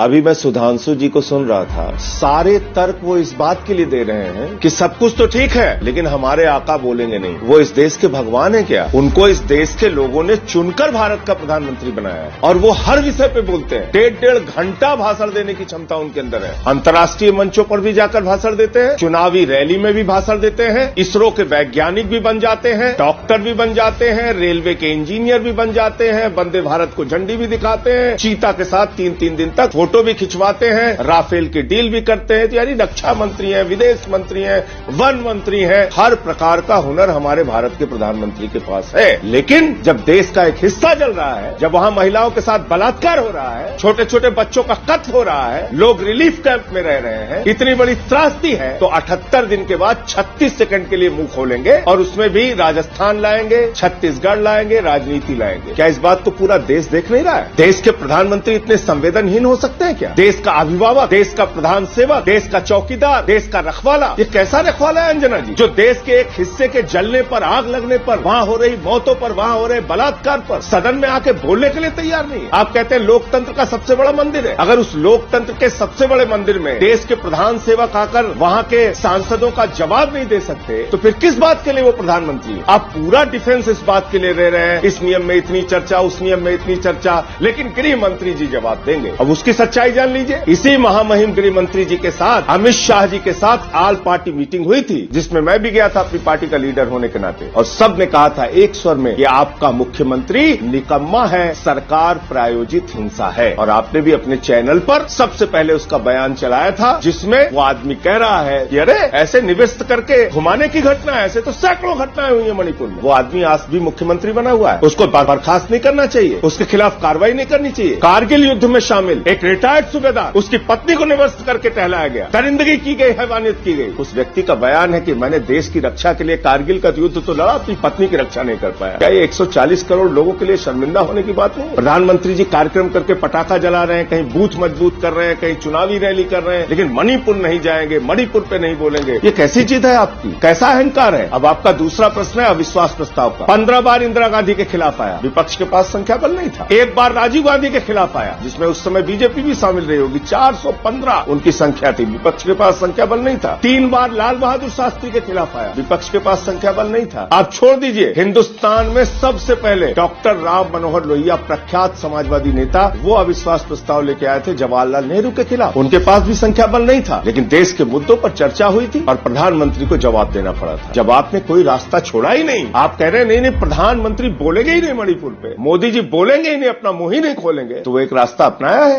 अभी मैं सुधांशु जी को सुन रहा था, सारे तर्क वो इस बात के लिए दे रहे हैं कि सब कुछ तो ठीक है लेकिन हमारे आका बोलेंगे नहीं। वो इस देश के भगवान है क्या? उनको इस देश के लोगों ने चुनकर भारत का प्रधानमंत्री बनाया है और वो हर विषय पे बोलते हैं। 1.5 घंटा भाषण देने की क्षमता उनके अंदर है। अंतर्राष्ट्रीय मंचों पर भी जाकर भाषण देते हैं, चुनावी रैली में भी भाषण देते हैं, इसरो के वैज्ञानिक भी बन जाते हैं, डॉक्टर भी बन जाते हैं, रेलवे के इंजीनियर भी बन जाते हैं, वंदे भारत को झंडी भी दिखाते हैं, चीता के साथ 3-3 दिन तक फोटो भी खिंचवाते हैं, राफेल की डील भी करते हैं। यानी रक्षा मंत्री हैं, विदेश मंत्री हैं, वन मंत्री हैं, हर प्रकार का हुनर हमारे भारत के प्रधानमंत्री के पास है। लेकिन जब देश का एक हिस्सा जल रहा है, जब वहां महिलाओं के साथ बलात्कार हो रहा है, छोटे छोटे बच्चों का कत्ल हो रहा है, लोग रिलीफ कैंप में रह रहे हैं, इतनी बड़ी त्रासदी है, तो 78 दिन के बाद 36 सेकंड के लिए मुंह खोलेंगे और उसमें भी राजस्थान लाएंगे, छत्तीसगढ़ लाएंगे, राजनीति लाएंगे। क्या इस बात को पूरा देश देख नहीं रहा है? देश के प्रधानमंत्री इतने संवेदनहीन हो सकते हैं क्या? देश का अभिभावक, देश का प्रधान सेवक, देश का चौकीदार, देश का रखवाला, ये कैसा रखवाला है अंजना जी, जो देश के एक हिस्से के जलने पर, आग लगने पर, वहां हो रही मौतों पर, वहां हो रहे बलात्कार पर सदन में आके बोलने के लिए तैयार नहीं है। आप कहते हैं लोकतंत्र का सबसे बड़ा मंदिर है। अगर उस लोकतंत्र के सबसे बड़े मंदिर में देश के प्रधान सेवक आकर वहां के सांसदों का जवाब नहीं दे सकते, तो फिर किस बात के लिए वो प्रधानमंत्री है? आप पूरा डिफेंस इस बात के लिए ले रहे हैं, इस नियम में इतनी चर्चा, उस नियम में इतनी चर्चा, लेकिन गृह मंत्री जी जवाब देंगे। अब उसकी सच्चाई जान लीजिए। इसी महामहिम गृह मंत्री जी के साथ अमित शाह जी के साथ आल पार्टी मीटिंग हुई थी, जिसमें मैं भी गया था अपनी पार्टी का लीडर होने के नाते, और सब ने कहा था एक स्वर में कि आपका मुख्यमंत्री निकम्मा है, सरकार प्रायोजित हिंसा है। और आपने भी अपने चैनल पर सबसे पहले उसका बयान चलाया था, जिसमें वो आदमी कह रहा है कि अरे ऐसे निवेश करके घुमाने की घटना है, ऐसे तो सैकड़ों घटनाएं हुई है मणिपुर में। वो आदमी आज भी मुख्यमंत्री बना हुआ है, उसको बर्खास्त नहीं करना चाहिए, उसके खिलाफ कार्रवाई नहीं करनी चाहिए। कारगिल युद्ध में शामिल एक रिटायर्ड सूबेदार, उसकी पत्नी को निवस्त करके टहलाया गया, दरिंदगी की गई, हैवानियत की गई। उस व्यक्ति का बयान है कि मैंने देश की रक्षा के लिए कारगिल का युद्ध तो लड़ा, अपनी पत्नी की रक्षा नहीं कर पाया। क्या ये 140 करोड़ लोगों के लिए शर्मिंदा होने की बात नहीं? प्रधानमंत्री जी कार्यक्रम करके पटाखा जला रहे हैं, कहीं बूथ मजबूत कर रहे हैं, कहीं चुनावी रैली कर रहे हैं, लेकिन मणिपुर नहीं जाएंगे, मणिपुर पे नहीं बोलेंगे। ये कैसी चीज है आपकी? कैसा अहंकार है? अब आपका दूसरा प्रश्न है अविश्वास प्रस्ताव का। 15 बार इंदिरा गांधी के खिलाफ आया, विपक्ष के पास संख्या बल नहीं था। एक बार राजीव गांधी के खिलाफ आया, जिसमें उस समय बीजेपी भी शामिल रही होगी, 415 उनकी संख्या थी, विपक्ष के पास संख्या बल नहीं था। 3 बार लाल बहादुर शास्त्री के खिलाफ आया, विपक्ष के पास संख्या बल नहीं था। आप छोड़ दीजिए, हिंदुस्तान में सबसे पहले डॉक्टर राम मनोहर लोहिया, प्रख्यात समाजवादी नेता, वो अविश्वास प्रस्ताव लेके आए थे जवाहरलाल नेहरू के खिलाफ, उनके पास भी संख्या बल नहीं था, लेकिन देश के मुद्दों पर चर्चा हुई थी और प्रधानमंत्री को जवाब देना पड़ा था। जब आपने कोई रास्ता छोड़ा ही नहीं, आप कह रहे हैं नहीं प्रधानमंत्री बोलेंगे ही नहीं मणिपुर पे, मोदी जी बोलेंगे ही नहीं, अपना मुंह ही नहीं खोलेंगे, तो वो एक रास्ता अपनाया है।